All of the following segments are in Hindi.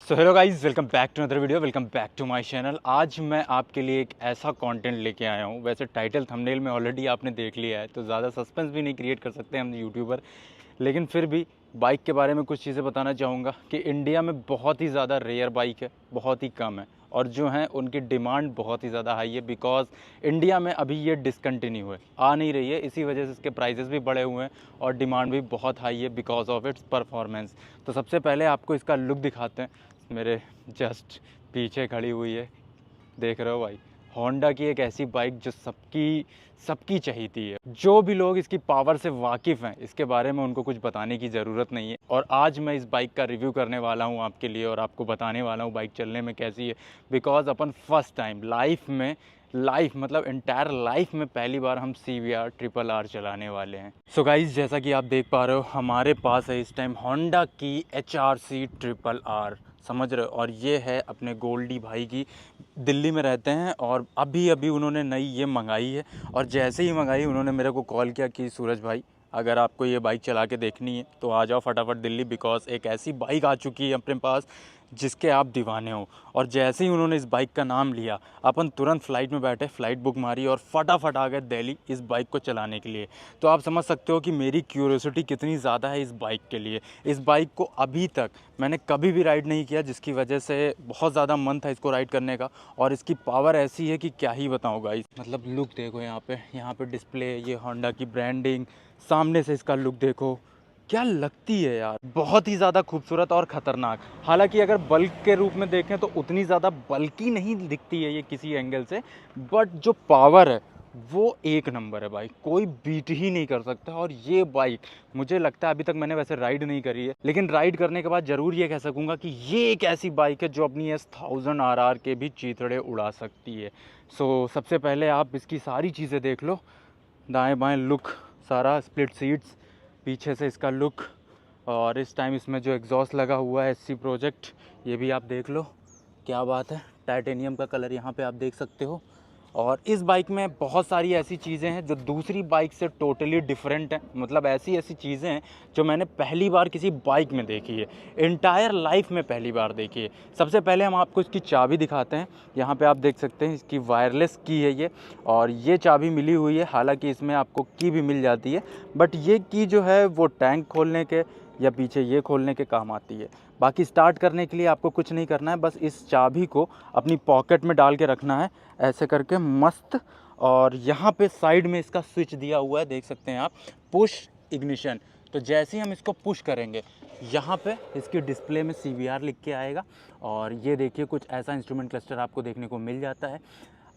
So hello guys, welcome back to another video, welcome back to my channel. आज मैं आपके लिए एक ऐसा कंटेंट लेके आया हूँ। वैसे टाइटल थंबनेल में ऑलरेडी आपने देख लिया है, तो ज़्यादा सस्पेंस भी नहीं क्रिएट कर सकते हम यूट्यूबर, लेकिन फिर भी बाइक के बारे में कुछ चीज़ें बताना चाहूँगा कि इंडिया में बहुत ही ज़्यादा रेयर बाइक है, बहुत ही कम है, और जो हैं उनकी डिमांड बहुत ही ज़्यादा हाई है। बिकॉज़ इंडिया में अभी ये डिसकंटिन्यू है, आ नहीं रही है, इसी वजह से इसके प्राइसेस भी बढ़े हुए हैं और डिमांड भी बहुत हाई है बिकॉज ऑफ इट्स परफॉर्मेंस। तो सबसे पहले आपको इसका लुक दिखाते हैं। मेरे जस्ट पीछे खड़ी हुई है, देख रहे हो भाई, होंडा की एक ऐसी बाइक जो सबकी सबकी चाहती है। जो भी लोग इसकी पावर से वाकिफ़ हैं, इसके बारे में उनको कुछ बताने की ज़रूरत नहीं है। और आज मैं इस बाइक का रिव्यू करने वाला हूँ आपके लिए, और आपको बताने वाला हूँ बाइक चलने में कैसी है। Because upon first time life मतलब इंटायर लाइफ में पहली बार हम CBR RRR चलाने वाले हैं। सो गाइज़, जैसा कि आप देख पा रहे हो, हमारे पास है इस टाइम होंडा की HRC RRR, समझ रहे हो। और ये है अपने गोल्डी भाई की, दिल्ली में रहते हैं और अभी अभी उन्होंने नई ये मंगाई है। और जैसे ही मंगाई उन्होंने मेरे को कॉल किया कि सूरज भाई, अगर आपको ये बाइक चला के देखनी है तो आ जाओ फटाफट दिल्ली, बिकॉज़ एक ऐसी बाइक आ चुकी है अपने पास जिसके आप दीवाने हो। और जैसे ही उन्होंने इस बाइक का नाम लिया, अपन तुरंत फ़्लाइट में बैठे, फ़्लाइट बुक मारी और फटाफट आ गए दिल्ली इस बाइक को चलाने के लिए। तो आप समझ सकते हो कि मेरी क्यूरियोसिटी कितनी ज़्यादा है इस बाइक के लिए। इस बाइक को अभी तक मैंने कभी भी राइड नहीं किया, जिसकी वजह से बहुत ज़्यादा मन था इसको राइड करने का। और इसकी पावर ऐसी है कि क्या ही बताऊँ गाइस। मतलब लुक देखो, यहाँ पे डिस्प्ले, ये होंडा की ब्रांडिंग, सामने से इसका लुक देखो, क्या लगती है यार, बहुत ही ज़्यादा खूबसूरत और ख़तरनाक। हालांकि अगर बल्क के रूप में देखें तो उतनी ज़्यादा बल्की नहीं दिखती है ये किसी एंगल से, बट जो पावर है वो एक नंबर है भाई, कोई बीट ही नहीं कर सकता। और ये बाइक मुझे लगता है, अभी तक मैंने वैसे राइड नहीं करी है, लेकिन राइड करने के बाद ज़रूर ये कह सकूँगा कि ये एक ऐसी बाइक है जो अपनी S1000 RR के भी चीथड़े उड़ा सकती है। सो सबसे पहले आप इसकी सारी चीज़ें देख लो, दाएँ बाएँ लुक सारा, स्प्लिट सीट्स, पीछे से इसका लुक, और इस टाइम इसमें जो एग्जॉस्ट लगा हुआ है SC प्रोजेक्ट, ये भी आप देख लो, क्या बात है। टाइटेनियम का कलर यहाँ पे आप देख सकते हो। और इस बाइक में बहुत सारी ऐसी चीज़ें हैं जो दूसरी बाइक से टोटली डिफरेंट हैं। मतलब ऐसी ऐसी चीज़ें हैं जो मैंने पहली बार किसी बाइक में देखी है, इंटायर लाइफ में पहली बार देखी है। सबसे पहले हम आपको इसकी चाबी दिखाते हैं। यहाँ पे आप देख सकते हैं इसकी वायरलेस की है ये, और ये चाबी मिली हुई है। हालांकि इसमें आपको की भी मिल जाती है, बट ये की जो है वो टैंक खोलने के या पीछे ये खोलने के काम आती है। बाकी स्टार्ट करने के लिए आपको कुछ नहीं करना है, बस इस चाबी को अपनी पॉकेट में डाल के रखना है ऐसे करके, मस्त। और यहाँ पे साइड में इसका स्विच दिया हुआ है, देख सकते हैं आप, पुश इग्निशन। तो जैसे ही हम इसको पुश करेंगे, यहाँ पे इसकी डिस्प्ले में CBR लिख के आएगा। और ये देखिए, कुछ ऐसा इंस्ट्रूमेंट क्लस्टर आपको देखने को मिल जाता है।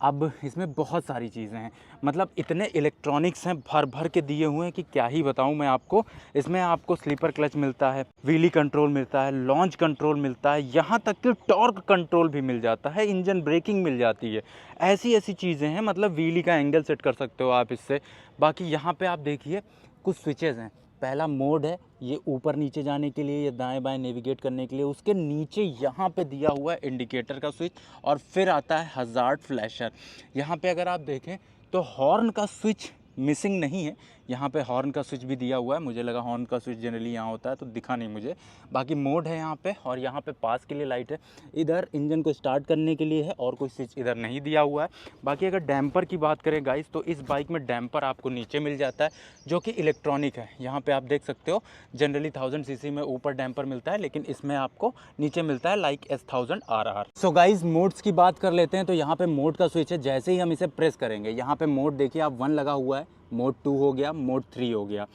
अब इसमें बहुत सारी चीज़ें हैं, मतलब इतने इलेक्ट्रॉनिक्स हैं भर भर के दिए हुए हैं कि क्या ही बताऊं मैं आपको। इसमें आपको स्लीपर क्लच मिलता है, व्हीली कंट्रोल मिलता है, लॉन्च कंट्रोल मिलता है, यहाँ तक कि टॉर्क कंट्रोल भी मिल जाता है, इंजन ब्रेकिंग मिल जाती है। ऐसी ऐसी चीज़ें हैं, मतलब व्हीली का एंगल सेट कर सकते हो आप इससे। बाकी यहाँ पर आप देखिए कुछ स्विचेज़ हैं। पहला मोड है, ये ऊपर नीचे जाने के लिए या दाएं बाएं नेविगेट करने के लिए। उसके नीचे यहाँ पे दिया हुआ है इंडिकेटर का स्विच, और फिर आता है हज़ार्ड फ्लैशर। यहाँ पे अगर आप देखें तो हॉर्न का स्विच मिसिंग नहीं है, यहाँ पे हॉर्न का स्विच भी दिया हुआ है। मुझे लगा हॉर्न का स्विच जनरली यहाँ होता है, तो दिखा नहीं मुझे। बाकी मोड है यहाँ पे, और यहाँ पे पास के लिए लाइट है। इधर इंजन को स्टार्ट करने के लिए है, और कोई स्विच इधर नहीं दिया हुआ है। बाकी अगर डैम्पर की बात करें गाइस, तो इस बाइक में डैम्पर आपको नीचे मिल जाता है, जो कि इलेक्ट्रॉनिक है। यहाँ पे आप देख सकते हो, जनरली 1000 cc में ऊपर डैम्पर मिलता है, लेकिन इसमें आपको नीचे मिलता है like S1000 RR। So guys, modes की बात कर लेते हैं। तो यहाँ पे मोड का स्विच है, जैसे ही हम इसे प्रेस करेंगे, यहाँ पे मोड देखिए आप, 1 लगा हुआ है, मोड 2 हो गया, मोड 3 हो गया।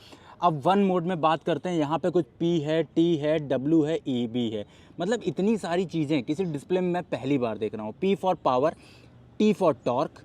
अब 1 मोड में बात करते हैं। यहाँ पे कुछ P है, T है, W है, EB है। मतलब इतनी सारी चीज़ें किसी डिस्प्ले में मैं पहली बार देख रहा हूँ। P for power, T for torque,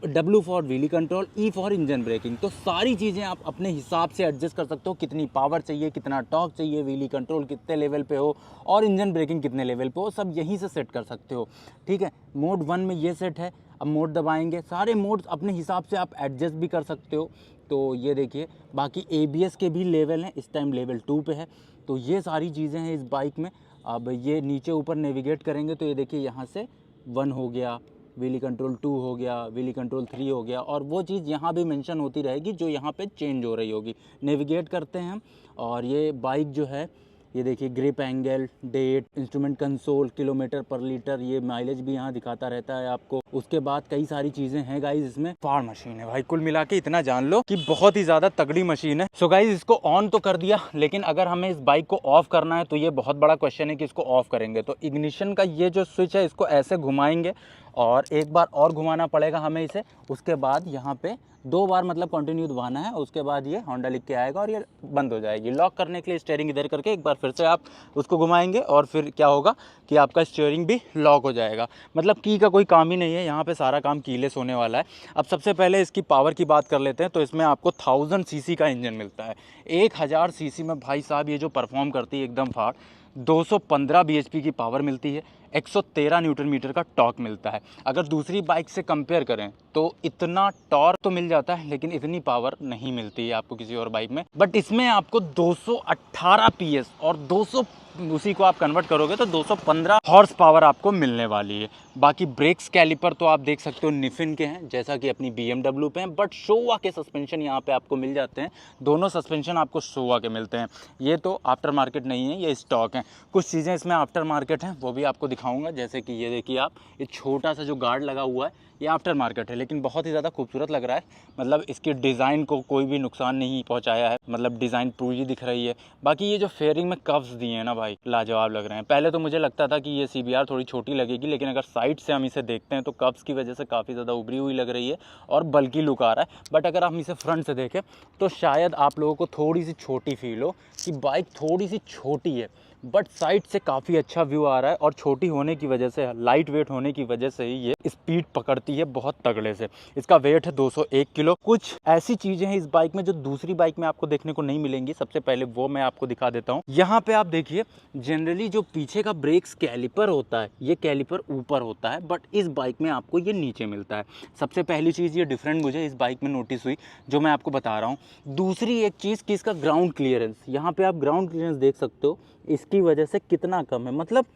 W for wheelie control, E for engine braking. तो सारी चीज़ें आप अपने हिसाब से एडजस्ट कर सकते हो, कितनी पावर चाहिए, कितना टॉर्क चाहिए, व्हीली कंट्रोल कितने लेवल पे हो, और इंजन ब्रेकिंग कितने लेवल पे हो, सब यहीं से सेट कर सकते हो। ठीक है, मोड 1 में ये सेट है। अब मोड दबाएंगे, सारे मोड्स अपने हिसाब से आप एडजस्ट भी कर सकते हो। तो ये देखिए, बाकी ABS के भी लेवल हैं, इस टाइम लेवल 2 पे है। तो ये सारी चीज़ें हैं इस बाइक में। अब ये नीचे ऊपर नेविगेट करेंगे तो ये देखिए, यहाँ से 1 हो गया, व्हीली कंट्रोल 2 हो गया, व्हीली कंट्रोल 3 हो गया, और वो चीज़ यहाँ भी मेंशन होती रहेगी जो यहाँ पे चेंज हो रही होगी। नेविगेट करते हैं हम, और ये बाइक जो है ये देखिए grip angle, date, instrument console, kilometre पर लीटर, ये माइलेज भी यहाँ दिखाता रहता है आपको। उसके बाद कई सारी चीज़ें हैं गाइज इसमें। फाड़ मशीन है भाई, कुल मिला के इतना जान लो कि बहुत ही ज़्यादा तगड़ी मशीन है। सो गाइज इसको ऑन तो कर दिया, लेकिन अगर हमें इस बाइक को ऑफ करना है तो ये बहुत बड़ा क्वेश्चन है कि इसको ऑफ करेंगे तो इग्निशन का ये जो स्विच है इसको ऐसे घुमाएंगे और एक बार और घुमाना पड़ेगा हमें इसे। उसके बाद यहाँ पे 2 बार मतलब कंटिन्यू दबाना है, उसके बाद ये होंडा लिख के आएगा और ये बंद हो जाएगी। लॉक करने के लिए स्टीयरिंग इधर करके एक बार फिर से आप उसको घुमाएंगे और फिर क्या होगा कि आपका स्टीयरिंग भी लॉक हो जाएगा। मतलब की का कोई काम ही नहीं है, यहाँ पे सारा काम कीलेस होने वाला है। अब सबसे पहले इसकी पावर की बात कर लेते हैं। तो इसमें आपको 1000 सीसी का इंजन मिलता है। 1000 सीसी में भाई साहब ये जो परफॉर्म करती है एकदम फाड़। 215 bhp की पावर मिलती है, 113 न्यूटन मीटर का टॉर्क मिलता है। अगर दूसरी बाइक से कंपेयर करें तो इतना टॉर्क तो मिल जाता है, लेकिन इतनी पावर नहीं मिलती है आपको किसी और बाइक में। बट इसमें आपको 218 PS और 200 उसी को आप कन्वर्ट करोगे तो 215 हॉर्स पावर आपको मिलने वाली है। बाकी ब्रेक्स कैलिपर तो आप देख सकते हो निफिन के हैं, जैसा कि अपनी BMW पे हैं, बट शोवा के सस्पेंशन यहाँ पे आपको मिल जाते हैं। दोनों सस्पेंशन आपको शोवा के मिलते हैं। ये तो आफ्टर मार्केट नहीं है, ये स्टॉक हैं। कुछ चीज़ें इसमें आफ्टर मार्केट हैं, वो भी आपको दिखाऊंगा। जैसे कि ये देखिए आप, ये छोटा सा जो गार्ड लगा हुआ है ये आफ्टर मार्केट है, लेकिन बहुत ही ज़्यादा खूबसूरत लग रहा है। मतलब इसकी डिज़ाइन को कोई भी नुकसान नहीं पहुंचाया है, मतलब डिज़ाइन पूरी दिख रही है। बाकी ये जो फेयरिंग में कव्स दिए हैं ना भाई, लाजवाब लग रहे हैं। पहले तो मुझे लगता था कि ये CBR थोड़ी छोटी लगेगी, लेकिन अगर साइड से हम इसे देखते हैं तो कव्स की वजह से काफ़ी ज़्यादा उभरी हुई लग रही है और बल्कि लुक आ रहा है। बट अगर हम इसे फ्रंट से देखें तो शायद आप लोगों को थोड़ी सी छोटी फील हो कि बाइक थोड़ी सी छोटी है, बट साइड से काफ़ी अच्छा व्यू आ रहा है। और छोटी होने की वजह से, लाइट वेट होने की वजह से ही ये स्पीड पकड़ती है बहुत तगड़े से। इसका वेट है 201 किलो। कुछ ऐसी चीज़ें हैं इस बाइक में जो दूसरी बाइक में आपको देखने को नहीं मिलेंगी। सबसे पहले वो मैं आपको दिखा देता हूँ। यहाँ पे आप देखिए, जनरली जो पीछे का ब्रेक्स कैलिपर होता है, ये कैलिपर ऊपर होता है, बट इस बाइक में आपको ये नीचे मिलता है। सबसे पहली चीज़ ये डिफरेंट मुझे इस बाइक में नोटिस हुई, जो मैं आपको बता रहा हूँ। दूसरी एक चीज़ कि इसका ग्राउंड क्लियरेंस, यहाँ पे आप ग्राउंड क्लियरेंस देख सकते हो, इसकी वजह से कितना कम है। मतलब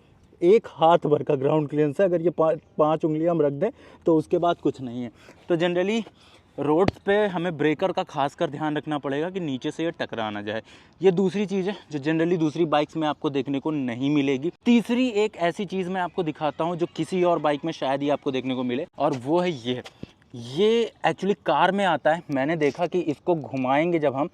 एक हाथ भर का ग्राउंड क्लियरेंस है। अगर ये 5 उंगलियां हम रख दें तो उसके बाद कुछ नहीं है। तो जनरली रोड्स पे हमें ब्रेकर का खासकर ध्यान रखना पड़ेगा कि नीचे से ये टकरा ना जाए। ये दूसरी चीज़ है जो जनरली दूसरी बाइक्स में आपको देखने को नहीं मिलेगी। तीसरी एक ऐसी चीज़ मैं आपको दिखाता हूँ जो किसी और बाइक में शायद ही आपको देखने को मिले, और वो है ये एक्चुअली कार में आता है। मैंने देखा कि इसको घुमाएंगे जब हम,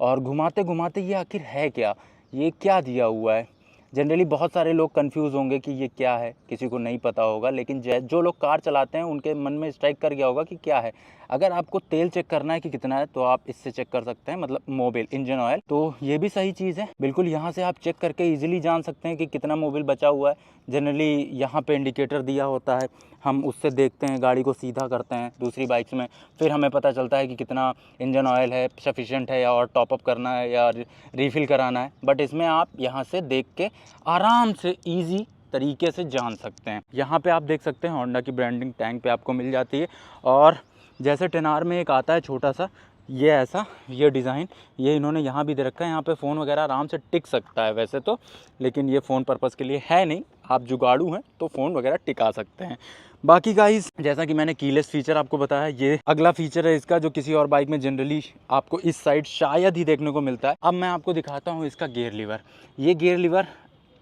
और घुमाते घुमाते ये आखिर है क्या, ये क्या दिया हुआ है। जनरली बहुत सारे लोग कंफ्यूज होंगे कि ये क्या है, किसी को नहीं पता होगा, लेकिन जो लोग कार चलाते हैं उनके मन में स्ट्राइक कर गया होगा कि क्या है। अगर आपको तेल चेक करना है कि कितना है तो आप इससे चेक कर सकते हैं, मतलब मोबिल, इंजन ऑयल। तो ये भी सही चीज़ है, बिल्कुल यहाँ से आप चेक करके इजीली जान सकते हैं कि कितना मोबिल बचा हुआ है। जनरली यहाँ पे इंडिकेटर दिया होता है, हम उससे देखते हैं, गाड़ी को सीधा करते हैं दूसरी बाइक्स में, फिर हमें पता चलता है कि कितना इंजन ऑयल है, सफिशिएंट है, या और टॉपअप करना है या रिफ़िल कराना है। बट इसमें आप यहाँ से देख के आराम से ईजी तरीके से जान सकते हैं। यहाँ पे आप देख सकते हैं होंडा की ब्रांडिंग टैंक पे आपको मिल जाती है। और जैसे टेनार में एक आता है छोटा सा, ये ऐसा, ये डिज़ाइन, ये इन्होंने यहाँ भी दे रखा है। यहाँ पे फ़ोन वगैरह आराम से टिक सकता है वैसे तो, लेकिन ये फ़ोन पर्पज़ के लिए है नहीं। आप जुगाड़ू हैं तो फ़ोन वगैरह टिका सकते हैं। बाकी गाइस, जैसा कि मैंने कीलेस फीचर आपको बताया, ये अगला फीचर है इसका जो किसी और बाइक में जनरली आपको इस साइड शायद ही देखने को मिलता है। अब मैं आपको दिखाता हूँ इसका गियर लीवर। ये गियर लीवर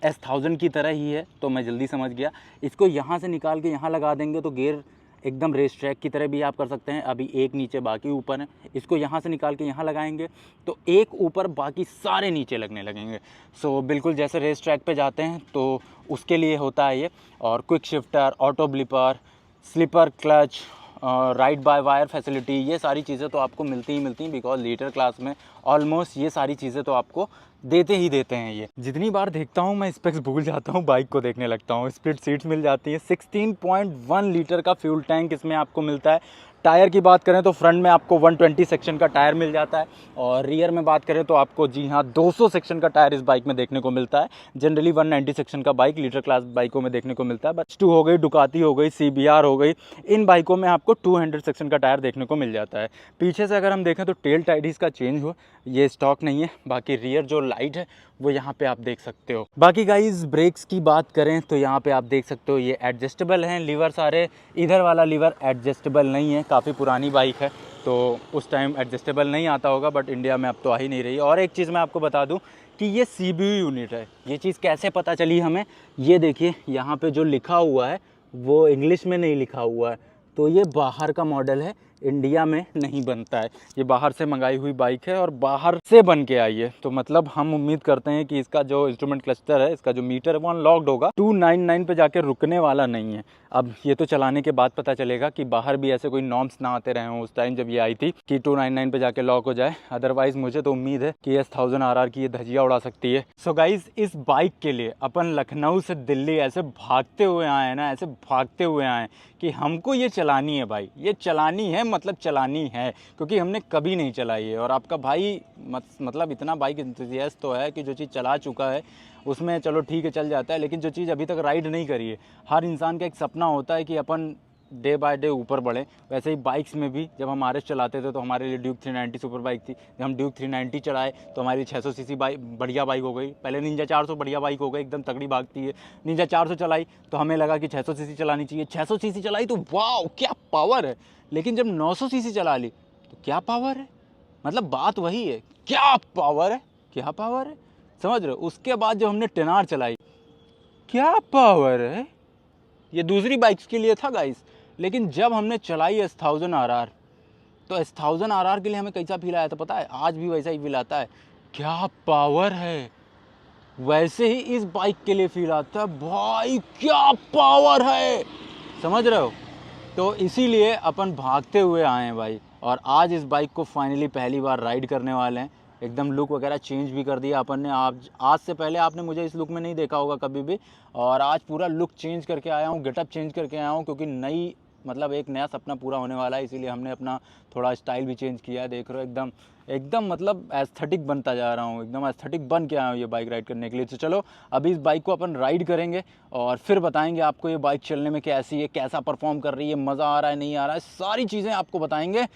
S1000 की तरह ही है, तो मैं जल्दी समझ गया। इसको यहाँ से निकाल के यहाँ लगा देंगे तो गियर एकदम रेस ट्रैक की तरह भी आप कर सकते हैं। अभी एक नीचे बाकी ऊपर है, इसको यहाँ से निकाल के यहाँ लगाएंगे तो एक ऊपर बाकी सारे नीचे लगने लगेंगे। सो बिल्कुल जैसे रेस ट्रैक पे जाते हैं तो उसके लिए होता है ये। और quick shifter, auto blipper, slipper clutch, ride by wire facility, ये सारी चीज़ें तो आपको मिलती ही बिकॉज लीटर क्लास में ऑलमोस्ट ये सारी चीज़ें तो आपको देते हैं। ये जितनी बार देखता हूँ मैं स्पेक्स भूल जाता हूँ, बाइक को देखने लगता हूँ। स्प्लिट सीट्स मिल जाती है। 16.1 लीटर का फ्यूल टैंक इसमें आपको मिलता है। टायर की बात करें तो फ्रंट में आपको 120 सेक्शन का टायर मिल जाता है, और रियर में बात करें तो आपको जी हाँ 200 सेक्शन का टायर इस बाइक में देखने को मिलता है। जनरली 190 सेक्शन का बाइक लीटर क्लास बाइकों में देखने को मिलता है। बट 2 हो गई, डुकाती हो गई, CBR हो गई, इन बाइकों में आपको 200 सेक्शन का टायर देखने को मिल जाता है। पीछे से अगर हम देखें तो टेल टाइड इसका चेंज हो, ये स्टॉक नहीं है। बाकी रियर जो लाइट है वो यहाँ पे आप देख सकते हो। बाकी गाइज ब्रेक्स की बात करें तो यहाँ पे आप देख सकते हो ये एडजस्टेबल हैं लीवर सारे। इधर वाला लीवर एडजस्टेबल नहीं है, काफ़ी पुरानी बाइक है तो उस टाइम एडजस्टेबल नहीं आता होगा, बट इंडिया में अब तो आ ही नहीं रही। और एक चीज़ मैं आपको बता दूं कि ये CBU यूनिट है। ये चीज़ कैसे पता चली हमें, ये देखिए यहाँ पे जो लिखा हुआ है वो इंग्लिश में नहीं लिखा हुआ है, तो ये बाहर का मॉडल है, इंडिया में नहीं बनता है। ये बाहर से मंगाई हुई बाइक है और बाहर से बन के आई है। तो मतलब हम उम्मीद करते हैं कि इसका जो इंस्ट्रूमेंट क्लस्टर है, इसका जो मीटर है वो अनलॉक्ड होगा, 299 पे जाके रुकने वाला नहीं है। अब ये तो चलाने के बाद पता चलेगा कि बाहर भी ऐसे कोई नॉर्म्स ना आते रहे हों उस टाइम जब ये आई थी कि 299 पे जाके लॉक हो जाए। अदरवाइज मुझे तो उम्मीद है कि एस 1000 RR की ये धजिया उड़ा सकती है। सो गाइज, इस बाइक के लिए अपन लखनऊ से दिल्ली ऐसे भागते हुए आए हैं ना, ऐसे भागते हुए आए कि हमको ये चलानी है भाई, ये चलानी है, मतलब चलानी है, क्योंकि हमने कभी नहीं चलाई है। और आपका भाई मतलब इतना बाइक एंथुसियास्ट तो है कि जो चीज़ चला चुका है उसमें चलो ठीक है चल जाता है, लेकिन जो चीज़ अभी तक राइड नहीं करी है, हर इंसान का एक सपना होता है कि अपन डे बाय डे ऊपर बढ़े। वैसे ही बाइक्स में भी जब हम RS चलाते थे तो हमारे लिए ड्यूक 390 सुपर बाइक थी। जब हम ड्यूक 390 चलाए तो हमारी 600 सीसी बाइक बढ़िया बाइक हो गई। पहले निंजा 400 बढ़िया बाइक हो गई, एकदम तगड़ी भागती है। निंजा 400 चलाई तो हमें लगा कि 600 सीसी चलानी चाहिए। 600 सीसी चलाई तो वाह क्या पावर है, लेकिन जब 900 सीसी चला ली तो क्या पावर है, मतलब बात वही है, क्या पावर है, क्या पावर है, समझ रहे हो। उसके बाद जब हमने टेनार चलाई, क्या पावर है, ये दूसरी बाइक्स के लिए था गाइस, लेकिन जब हमने चलाई S1000 RR तो S1000 RR के लिए हमें कैसा फील आया था पता है, आज भी वैसा ही फील आता है, क्या पावर है। वैसे ही इस बाइक के लिए फील आता है, भाई क्या पावर है, समझ रहे हो। तो इसीलिए अपन भागते हुए आए हैं भाई, और आज इस बाइक को फाइनली पहली बार राइड करने वाले हैं। एकदम लुक वगैरह चेंज भी कर दिया अपन ने। आज से पहले आपने मुझे इस लुक में नहीं देखा होगा कभी भी, और आज पूरा लुक चेंज करके आया हूँ, गेटअप चेंज करके आया हूँ, क्योंकि नई मतलब एक नया सपना पूरा होने वाला है, इसीलिए हमने अपना थोड़ा स्टाइल भी चेंज किया है। देख रहे हो एकदम एकदम मतलब एस्थेटिक बनता जा रहा हूँ, एकदम एस्थेटिक बन के आया हूँ ये बाइक राइड करने के लिए। तो चलो अभी इस बाइक को अपन राइड करेंगे और फिर बताएंगे आपको ये बाइक चलने में कैसी है, कैसा परफॉर्म कर रही है, मज़ा आ रहा है नहीं आ रहा है, सारी चीज़ें आपको बताएंगे।